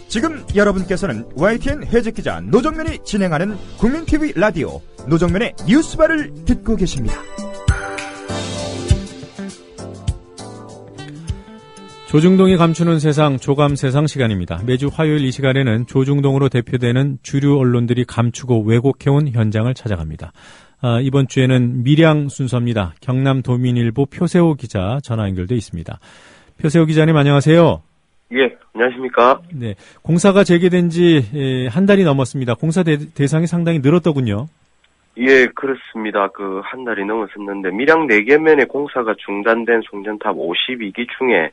지금 여러분께서는 YTN 해적기자 노정면이 진행하는 국민TV 라디오 노정면의 뉴스바를 듣고 계십니다. 조중동이 감추는 세상, 조감세상 시간입니다. 매주 화요일 이 시간에는 조중동으로 대표되는 주류 언론들이 감추고 왜곡해온 현장을 찾아갑니다. 이번 주에는 밀양 순서입니다. 경남도민일보 표세호 기자 전화 연결돼 있습니다. 표세호 기자님 안녕하세요. 예, 안녕하십니까. 네, 공사가 재개된 지 한 달이 넘었습니다. 공사 대상이 상당히 늘었더군요. 예, 그렇습니다. 한 달이 넘었었는데 밀양 4개면의 공사가 중단된 송전탑 52기 중에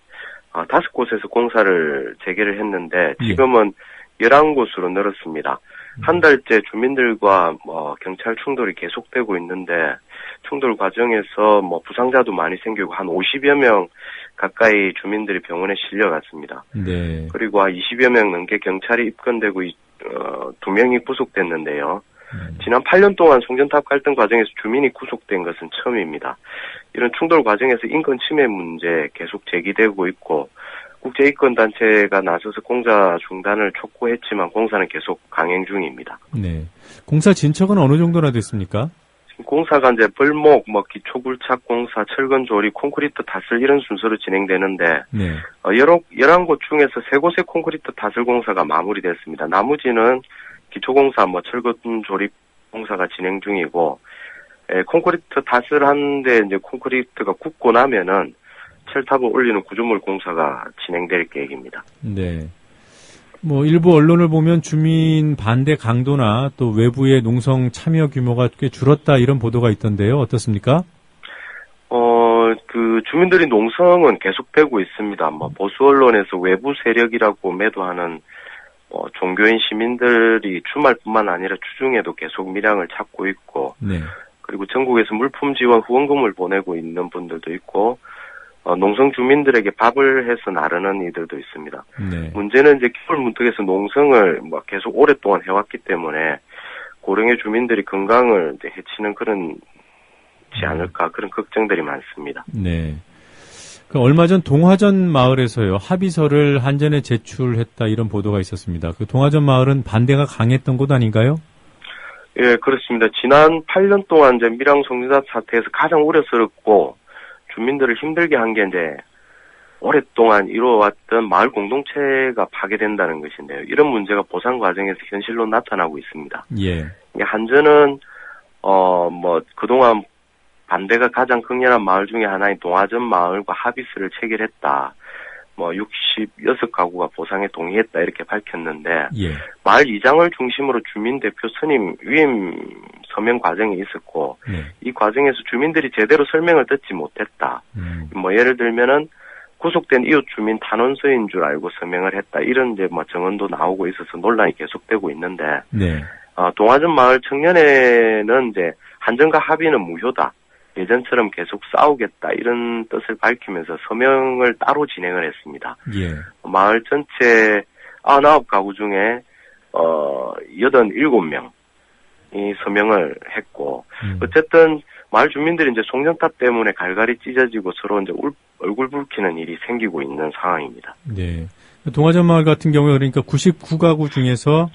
5곳에서 공사를 재개를 했는데 지금은 11곳으로 늘었습니다. 한 달째 주민들과 경찰 충돌이 계속되고 있는데 충돌 과정에서 부상자도 많이 생기고 한 50여 명 가까이 주민들이 병원에 실려갔습니다. 네. 그리고 20여 명 넘게 경찰이 입건되고 2명이 구속됐는데요. 지난 8년 동안 송전탑 갈등 과정에서 주민이 구속된 것은 처음입니다. 이런 충돌 과정에서 인권 침해 문제 계속 제기되고 있고 국제인권단체가 나서서 공사 중단을 촉구했지만 공사는 계속 강행 중입니다. 네. 공사 진척은 어느 정도나 됐습니까? 지금 공사가 이제 벌목, 기초굴착 공사, 철근 조립, 콘크리트 타슬 이런 순서로 진행되는데 네. 11곳 중에서 3곳의 콘크리트 타슬 공사가 마무리됐습니다. 나머지는 기초공사, 철근 조립 공사가 진행 중이고, 콘크리트 타슬 하는데 이제 콘크리트가 굳고 나면은 철탑을 올리는 구조물 공사가 진행될 계획입니다. 네. 일부 언론을 보면 주민 반대 강도나 또 외부의 농성 참여 규모가 꽤 줄었다 이런 보도가 있던데요. 어떻습니까? 주민들이 농성은 계속되고 있습니다. 보수 언론에서 외부 세력이라고 매도하는 종교인 시민들이 주말뿐만 아니라 주중에도 계속 밀양을 찾고 있고, 네. 그리고 전국에서 물품 지원 후원금을 보내고 있는 분들도 있고, 농성 주민들에게 밥을 해서 나르는 이들도 있습니다. 네. 문제는 이제 겨울 문턱에서 농성을 계속 오랫동안 해왔기 때문에 고령의 주민들이 건강을 이제 해치는 그런지 않을까 그런 걱정들이 많습니다. 네. 얼마 전 동화전 마을에서요 합의서를 한전에 제출했다 이런 보도가 있었습니다. 동화전 마을은 반대가 강했던 곳 아닌가요? 예, 그렇습니다. 지난 8년 동안 이제 밀양 송전탑 사태에서 가장 우려스럽고 주민들을 힘들게 한 게 이제 오랫동안 이루어왔던 마을 공동체가 파괴된다는 것인데요. 이런 문제가 보상 과정에서 현실로 나타나고 있습니다. 예. 한전은 그동안 반대가 가장 극렬한 마을 중에 하나인 동화전 마을과 합의서를 체결했다. 66가구가 보상에 동의했다 이렇게 밝혔는데 예. 마을 이장을 중심으로 주민 대표 선임 위임 서명 과정이 있었고 네. 이 과정에서 주민들이 제대로 설명을 듣지 못했다. 예를 들면은 구속된 이웃 주민 탄원서인 줄 알고 서명을 했다. 이런 이제 정언도 나오고 있어서 논란이 계속되고 있는데 네. 동화전 마을 청년회는 이제 한전과 합의는 무효다. 예전처럼 계속 싸우겠다 이런 뜻을 밝히면서 서명을 따로 진행을 했습니다. 예. 마을 전체 99가구 중에 87명이 서명을 했고 어쨌든 마을 주민들이 이제 송전탑 때문에 갈갈이 찢어지고 서로 이제 얼굴 붉히는 일이 생기고 있는 상황입니다. 네. 동화전 마을 같은 경우에 그러니까 99가구 중에서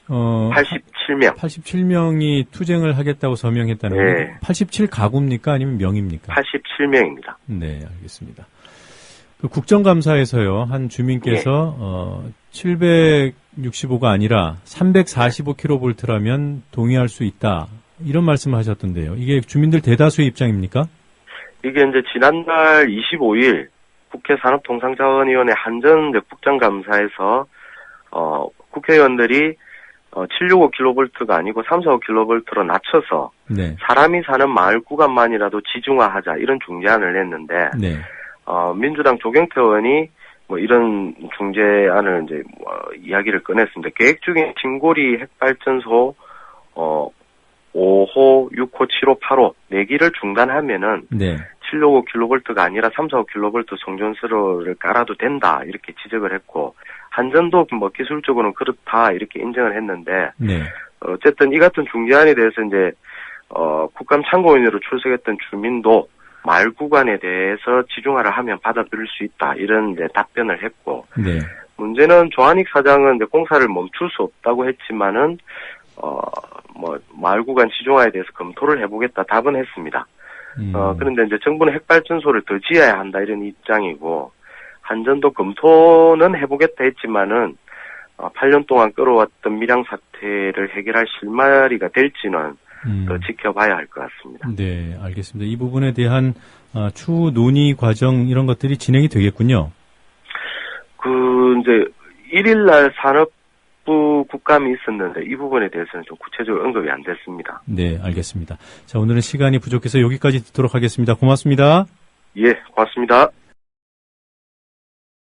87명이 투쟁을 하겠다고 서명했다는 거예요. 네. 87가구입니까? 아니면 명입니까? 87명입니다. 네, 알겠습니다. 국정감사에서요, 한 주민께서, 765가 아니라 345kV라면 동의할 수 있다. 이런 말씀을 하셨던데요. 이게 주민들 대다수의 입장입니까? 이게 이제 지난달 25일 국회 산업통상자원위원회 한전 국정감사에서, 국회의원들이 765kV가 아니고 345kV로 낮춰서 네. 사람이 사는 마을 구간만이라도 지중화하자 이런 중재안을 냈는데 네. 민주당 조경태 의원이 이런 중재안을 이제 이야기를 꺼냈습니다. 계획 중에 진고리 핵발전소 5호, 6호, 7호, 8호 4기를 중단하면은 네. 765kV가 아니라 345kV 송전소를 깔아도 된다 이렇게 지적을 했고 한전도 기술적으로는 그렇다 이렇게 인정을 했는데 네. 어쨌든 이 같은 중재안에 대해서 이제 국감 참고인으로 출석했던 주민도 마을 구간에 대해서 지중화를 하면 받아들일 수 있다 이런 이제 답변을 했고 네. 문제는 조한익 사장은 이제 공사를 멈출 수 없다고 했지만은, 마을 구간 지정화에 대해서 검토를 해보겠다 답은 했습니다. 그런데 이제 정부는 핵발전소를 더 지어야 한다 이런 입장이고, 한전도 검토는 해보겠다 했지만은, 8년 동안 끌어왔던 밀양 사태를 해결할 실마리가 될지는 더 지켜봐야 할 것 같습니다. 네, 알겠습니다. 이 부분에 대한 추후 논의 과정 이런 것들이 진행이 되겠군요. 이제 1일날 산업부 국감이 있었는데 이 부분에 대해서는 좀 구체적으로 언급이 안 됐습니다. 네, 알겠습니다. 자, 오늘은 시간이 부족해서 여기까지 듣도록 하겠습니다. 고맙습니다. 예, 고맙습니다.